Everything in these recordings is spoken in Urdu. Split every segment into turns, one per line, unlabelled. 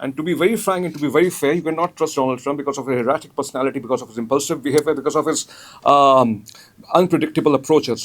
and to be very frank and to be very fair, you cannot trust Donald Trump because of his erratic personality, because of his impulsive behavior, because of his unpredictable approaches.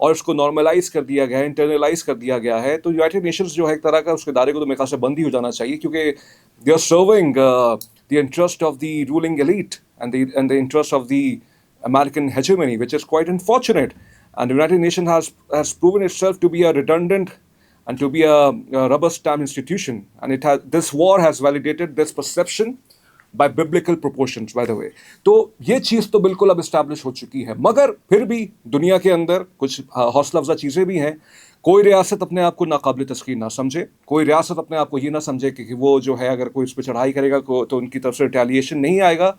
اور اس کو نارملائز کر دیا گیا ہے, انٹرنلائز کر دیا گیا ہے, تو یونائٹیڈ نیشنز جو ہے ایک طرح کا اس کے دائرے کو تو میرے خیال سے بند ہی ہو جانا چاہیے, کیونکہ they are serving the interest of the ruling elite and the interest of the American hegemony, which is quite unfortunate. And the United Nations has proven itself to be a redundant and to be a rubber stamp institution. And this war has validated this perception by biblical proportions, by the way. تو یہ چیز تو بالکل اب اسٹیبلش ہو چکی ہے, مگر پھر بھی دنیا کے اندر کچھ حوصلہ افزا چیزیں بھی ہیں. کوئی ریاست اپنے آپ کو ناقابل تسخیر نہ سمجھے, کوئی ریاست اپنے آپ کو یہ نہ سمجھے کہ وہ جو ہے اگر کوئی اس پہ چڑھائی کرے گا تو ان کی طرف سے ریٹیلیشن نہیں آئے گا.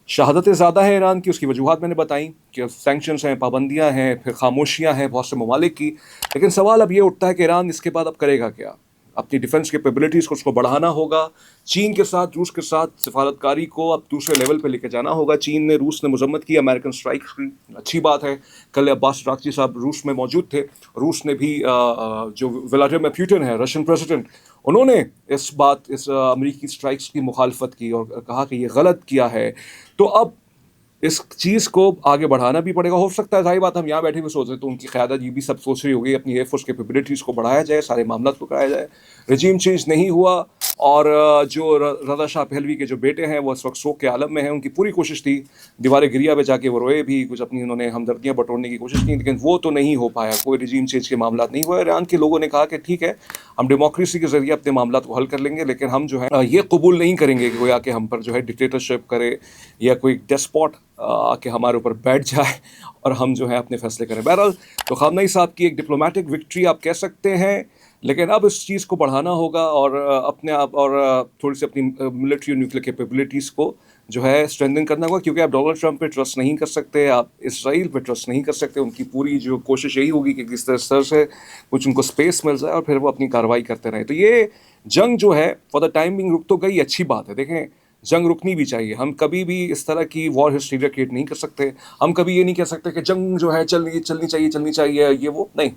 شہادتیں زیادہ ہیں ایران کی, اس کی وجوہات میں نے بتائیں کہ سینکشنز ہیں, پابندیاں ہیں, پھر خاموشیاں ہیں بہت سے ممالک کی. لیکن سوال اب یہ اٹھتا ہے کہ ایران اس کے بعد اب کرے گا کیا؟ اپنی ڈیفنس کیپیبلٹیز کو اس کو بڑھانا ہوگا. چین کے ساتھ, روس کے ساتھ سفارتکاری کو اب دوسرے لیول پہ لے کے جانا ہوگا. روس نے مذمت کی امریکن اسٹرائک کی, اچھی بات ہے. کل عباس راکچی صاحب روس میں موجود تھے. روس نے بھی جو ولادیمیر پیوٹن ہے رشین پریزیڈنٹ, انہوں نے اس امریکی اسٹرائکس کی مخالفت کی اور کہا کہ یہ غلط کیا ہے. تو اب اس چیز کو آگے بڑھانا بھی پڑے گا. ہو سکتا ہے ظاہر بات ہم یہاں بیٹھے ہوئے سوچ رہے تو ان کی قیادت یہ بھی سب سوچ رہی ہوگی اپنی ایئر فورس کیپیبلٹیز کو بڑھایا جائے, سارے معاملات کو کرایا جائے. رجیم چینج نہیں ہوا, اور جو رضا شاہ پہلوی کے جو بیٹے ہیں وہ اس وقت سوگ کے عالم میں ہیں. ان کی پوری کوشش تھی, دیوار گریا پہ جا کے وہ روئے بھی, کچھ اپنی انہوں نے ہمدردیاں بٹورنے کی کوشش کی, لیکن وہ تو نہیں ہو پایا. کوئی رجیم چینج کے معاملات نہیں ہوا. ایران کے لوگوں نے کہا کہ ٹھیک ہے, ہم ڈیموکریسی کے ذریعے اپنے معاملات کو حل کر لیں گے, لیکن ہم جو ہے یہ قبول نہیں کریں گے کہ کوئی آ کے ہم پر جو ہے ڈکٹیٹرشپ کرے یا کوئی ڈیسپوٹ آ کے ہمارے اوپر بیٹھ جائے اور ہم جو ہے اپنے فیصلے کریں. بہرحال تو خامنئی صاحب کی ایک ڈپلومیٹک وکٹری آپ کہہ سکتے ہیں, لیکن اب اس چیز کو بڑھانا ہوگا اور اپنے آپ اور تھوڑی سی اپنی ملٹری اور نیوکلیر کیپیبلٹیز کو جو ہے اسٹرینتھن کرنا ہوگا, کیونکہ آپ ڈونلڈ ٹرمپ پہ ٹرسٹ نہیں کر سکتے, آپ اسرائیل پہ ٹرسٹ نہیں کر سکتے. ان کی پوری جو کوشش یہی ہوگی کہ کس طرح سے کچھ ان کو اسپیس مل جائے اور پھر وہ اپنی کارروائی کرتے رہیں. تو یہ جنگ جو ہے فار دا ٹائم بینگ رک تو گئی, اچھی بات ہے. دیکھیں جنگ رکنی بھی چاہیے. ہم کبھی بھی اس طرح کی وار ہسٹیریا کریٹ نہیں کر سکتے. ہم کبھی یہ نہیں کہہ سکتے کہ جنگ جو ہے چلنی چاہیے یہ وہ نہیں.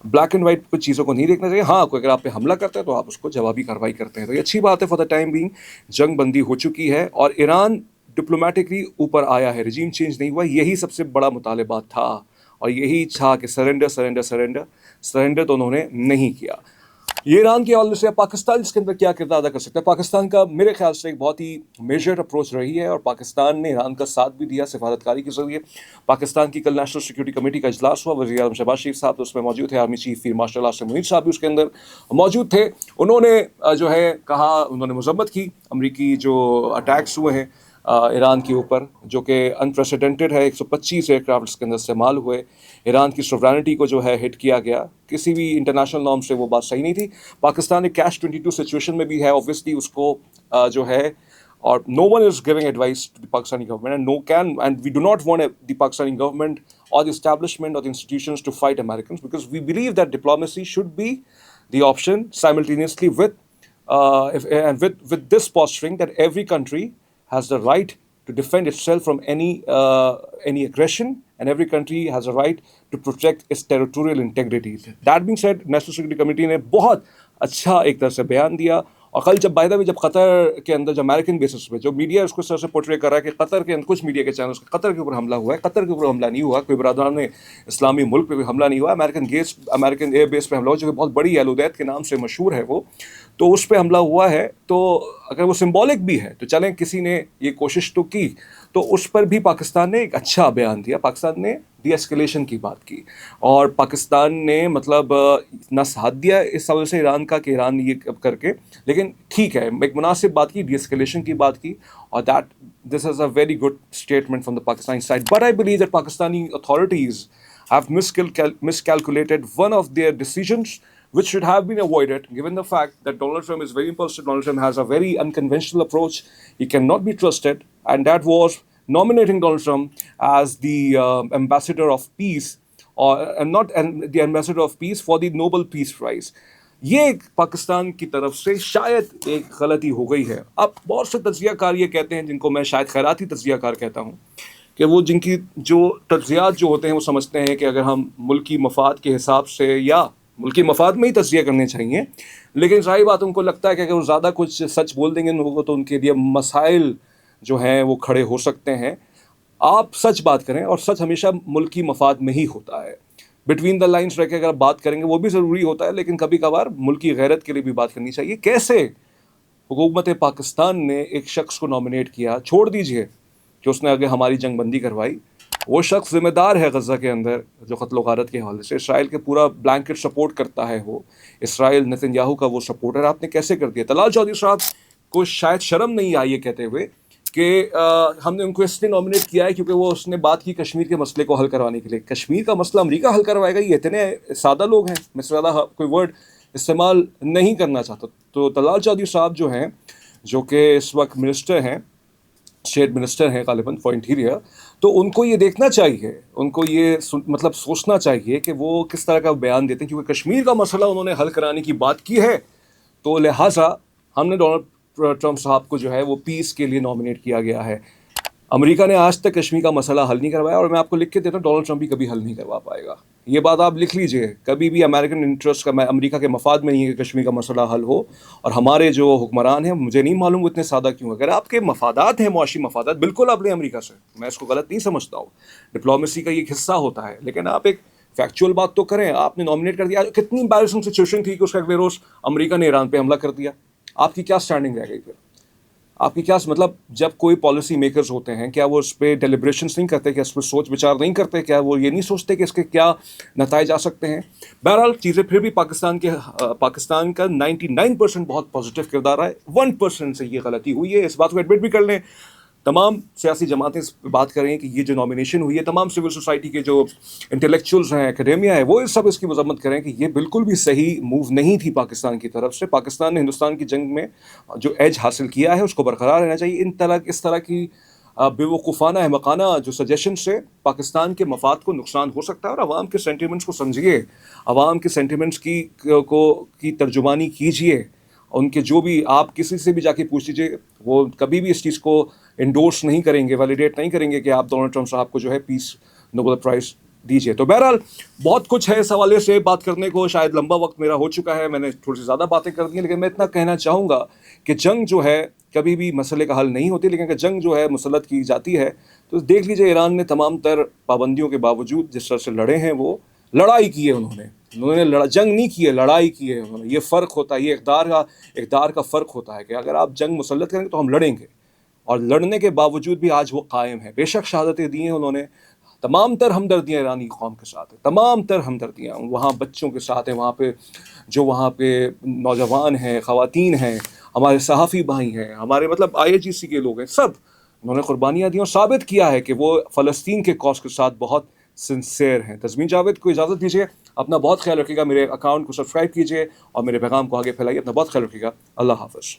بلیک اینڈ وائٹ کچھ چیزوں کو نہیں دیکھنا چاہیے. ہاں کوئی اگر آپ پہ حملہ کرتا ہے تو آپ اس کو جوابی کارروائی کرتے ہیں, تو یہ اچھی بات ہے. فار دا ٹائم بینگ جنگ بندی ہو چکی ہے اور ایران ڈپلومیٹکلی اوپر آیا ہے. رجیم چینج نہیں ہوا, یہی سب سے بڑا مطالبہ تھا اور یہی تھا کہ سرنڈر تو انہوں نے نہیں کیا. یہ ایران کی حوالے سے پاکستان اس کے اندر کیا کردار ادا کر سکتا ہے؟ پاکستان کا میرے خیال سے ایک بہت ہی میجر اپروچ رہی ہے اور پاکستان نے ایران کا ساتھ بھی دیا سفارتکاری کے ذریعے. پاکستان کی کل نیشنل سیکورٹی کمیٹی کا اجلاس ہوا, وزیر اعظم شہباز شریف صاحب اس میں موجود تھے, army chief field marshal Asim Munir صاحب بھی اس کے اندر موجود تھے. انہوں نے جو ہے کہا, انہوں نے مذمت کی امریکی جو اٹیکس ہوئے ہیں ایران کے اوپر, جو کہ انپریسیڈنٹڈ ہے. 125 ایئر کرافٹس کے اندر استعمال ہوئے, ایران کی سوورینٹی کو جو ہے ہٹ کیا گیا. کسی بھی انٹرنیشنل نارم سے وہ بات صحیح نہیں تھی. پاکستان ایک کیش 22 سچویشن میں بھی ہے, اوبویسلی اس کو جو ہے, اور no one is giving advice to the Pakistani government and we do not want the Pakistani government or the establishment or the institutions to fight Americans, because we believe that diplomacy should be the option simultaneously with this posturing that every country has the right to defend itself from any aggression, and every country has a right to protect its territorial integrity. That being said, National Security Committee نے بہت اچھا ایک طرح سے بیان دیا. اور کل جب بائی دا وے جب قطر کے اندر جو امریکن بیسس پہ جو میڈیا اس کو اس طرح سے پورٹری کر رہا ہے کہ قطر کے اندر کچھ میڈیا کے چینلز قطر کے اوپر حملہ ہوا ہے, قطر کے اوپر حملہ نہیں ہوا, کوئی برادران اسلامی ملک پہ کوئی حملہ نہیں ہوا, امریکن ایئر بیس پہ حملہ ہوا جو کہ بہت بڑی الودیت کے نام سے مشہور ہے وہ, تو اس پہ حملہ ہوا ہے. تو اگر وہ سمبولک بھی ہے تو چلیں کسی نے یہ کوشش تو کی, تو اس پر بھی پاکستان نے ایک اچھا بیان دیا. پاکستان نے ڈی ایسکیلیشن کی بات کی اور پاکستان نے مطلب نہ ساتھ دیا اس حوالے سے ایران کا کہ ایران یہ کر کے, لیکن ٹھیک ہے ایک مناسب بات کی, ڈی ایسکیلیشن کی بات کی, اور this is a very good statement from the Pakistani side. But I believe that Pakistani authorities have miscalculated one of their decisions which should have been avoided, given the fact that Donald Trump is very impulsive. Donald Trump has a very unconventional approach. He cannot be trusted, and that was nominating Donald Trump as the ambassador of peace, and the ambassador of peace for the Nobel Peace Prize. یہ پاکستان کی طرف سے شاید ایک غلطی ہو گئی ہے. اب بہت سے تجزیہ کار یہ کہتے ہیں, جن کو میں شاید خیراتی تجزیہ کار کہتا ہوں, کہ وہ جن کی جو تجزیات جو ہوتے ہیں وہ سمجھتے ہیں کہ اگر ہم ملکی مفاد کے حساب سے یا ملکی مفاد میں ہی تجزیہ کرنے چاہیے, لیکن ظاہر بات ان کو لگتا ہے کہ اگر وہ زیادہ کچھ سچ بول دیں گے لوگوں تو ان کے لیے مسائل جو ہیں وہ کھڑے ہو سکتے ہیں. آپ سچ بات کریں, اور سچ ہمیشہ ملکی مفاد میں ہی ہوتا ہے. بٹوین دا لائنس رہ کے اگر آپ بات کریں گے وہ بھی ضروری ہوتا ہے، لیکن کبھی کبھار ملک کی غیرت کے لیے بھی بات کرنی چاہیے. کیسے حکومت پاکستان نے ایک شخص کو نامنیٹ کیا، چھوڑ دیجئے کہ اس نے آگے ہماری جنگ بندی کروائی، وہ شخص ذمہ دار ہے غزہ کے اندر جو قتل و غارت کے حوالے سے، اسرائیل کے پورا بلینکٹ سپورٹ کرتا ہے، وہ اسرائیل نتن یاہو کا وہ سپورٹر. آپ نے کیسے کر دیا؟ طلال چودھری صاحب کو شاید شرم نہیں آئی یہ کہتے ہوئے کہ ہم نے ان کو اس لیے نامنیٹ کیا ہے کیونکہ وہ اس نے بات کی کشمیر کے مسئلے کو حل کروانے کے لیے. کشمیر کا مسئلہ امریکہ حل کروائے گا؟ یہ اتنے سادہ لوگ ہیں، میں سے زیادہ کوئی ورڈ استعمال نہیں کرنا چاہتا. تو طلال چودھری صاحب جو ہیں، جو کہ اس وقت منسٹر ہیں، اسٹیٹ منسٹر ہیں غالباً فار انٹیریئر، تو ان کو یہ دیکھنا چاہیے، ان کو یہ مطلب سوچنا چاہیے کہ وہ کس طرح کا بیان دیتے ہیں، کیونکہ کشمیر کا مسئلہ انہوں نے حل کرانے کی بات کی ہے. تو لہٰذا ہم نے ڈونلڈ ٹرمپ صاحب کو جو ہے وہ پیس کے لیے نامنیٹ کیا گیا ہے. امریکہ نے آج تک کشمیر کا مسئلہ حل نہیں کروایا، اور میں آپ کو لکھ کے دیتا ہوں ڈونلڈ ٹرمپ بھی کبھی حل نہیں کروا پائے گا. یہ بات آپ لکھ لیجئے، کبھی بھی امریکن انٹرسٹ کا، امریکہ کے مفاد میں نہیں ہے کہ کشمیر کا مسئلہ حل ہو. اور ہمارے جو حکمران ہیں، مجھے نہیں معلوم وہ اتنے سادہ کیوں. اگر آپ کے مفادات ہیں، معاشی مفادات، بالکل آپ لیں امریکہ سے، میں اس کو غلط نہیں سمجھتا ہوں، ڈپلومیسی کا یہ ایک حصہ ہوتا ہے، لیکن آپ ایک فیکچوئل بات تو کریں. آپ نے نامنیٹ کر دیا، کتنی امبیرسنگ سچویشن تھی کہ اس کا اگلے روز امریکہ نے ایران پہ حملہ کر دیا. آپ کی کیا سٹینڈنگ رہ گئی پھر؟ آپ کی کیا مطلب، جب کوئی پالیسی میکرز ہوتے ہیں کیا وہ اس پہ ڈیلیبریشنس نہیں کرتے، کیا اس پہ سوچ بچار نہیں کرتے، کیا وہ یہ نہیں سوچتے کہ اس کے کیا نتائج آ سکتے ہیں؟ بہرحال چیزیں پھر بھی پاکستان کا 99% بہت پازیٹیو کردار ہے، 1% سے یہ غلطی ہوئی ہے، اس بات کو ایڈمٹ بھی کر لیں. تمام سیاسی جماعتیں اس پہ بات کر رہی ہیں کہ یہ جو نامینیشن ہوئی ہے، تمام سول سوسائٹی کے جو انٹلیکچوئلز ہیں، اکیڈیمیا ہے، وہ سب اس کی مذمت کریں کہ یہ بالکل بھی صحیح موو نہیں تھی پاکستان کی طرف سے. پاکستان نے ہندوستان کی جنگ میں جو ایج حاصل کیا ہے اس کو برقرار رہنا چاہیے. اس طرح کی بے وقوفانہ احمقانہ جو سجیشن سے پاکستان کے مفاد کو نقصان ہو سکتا ہے. اور عوام کے سینٹیمنٹس کو سمجھیے، عوام کے سینٹیمنٹس کی ترجمانی کیجیے. ان کے جو بھی، آپ کسی سے بھی جا کے پوچھ لیجیے، وہ کبھی بھی اس چیز کو انڈورس نہیں کریں گے، ویلیڈیٹ نہیں کریں گے کہ آپ ڈونلڈ ٹرمپ صاحب کو جو ہے پیس نوبل پرائز دیجیے. تو بہرحال بہت کچھ ہے اس حوالے سے بات کرنے کو، شاید لمبا وقت میرا ہو چکا ہے، میں نے تھوڑی سی زیادہ باتیں کر دی ہیں، لیکن میں اتنا کہنا چاہوں گا کہ جنگ جو ہے کبھی بھی مسئلے کا حل نہیں ہوتی، لیکن اگر جنگ جو ہے مسلط کی جاتی ہے تو دیکھ لیجیے ایران نے تمام تر پابندیوں کے باوجود جس طرح سے لڑے ہیں، وہ لڑائی کی ہے، انہوں نے جنگ نہیں کی ہے، لڑائی کی ہے انہوں نے. یہ فرق ہوتا ہے، یہ اقدار کا فرق ہوتا ہے کہ اگر آپ جنگ مسلط کریں گے تو ہم لڑیں گے، اور لڑنے کے باوجود بھی آج وہ قائم ہے. بے شک شہادتیں دی ہیں انہوں نے، تمام تر ہمدردیاں ایرانی قوم کے ساتھ ہیں، تمام تر ہمدردیاں وہاں بچوں کے ساتھ ہیں، وہاں پہ نوجوان ہیں، خواتین ہیں، ہمارے صحافی بھائی ہیں، ہمارے مطلب IGC کے لوگ ہیں، سب انہوں نے قربانیاں دی اور ثابت کیا ہے کہ وہ فلسطین کے کاز کے ساتھ بہت سنسیئر ہیں. تسمین جاوید کو اجازت دیجیے، اپنا بہت خیال رکھیے گا، میرے اکاؤنٹ کو سبسکرائب کیجیے اور میرے پیغام کو آگے پھیلائیے. اپنا بہت خیال رکھیے گا. اللہ حافظ.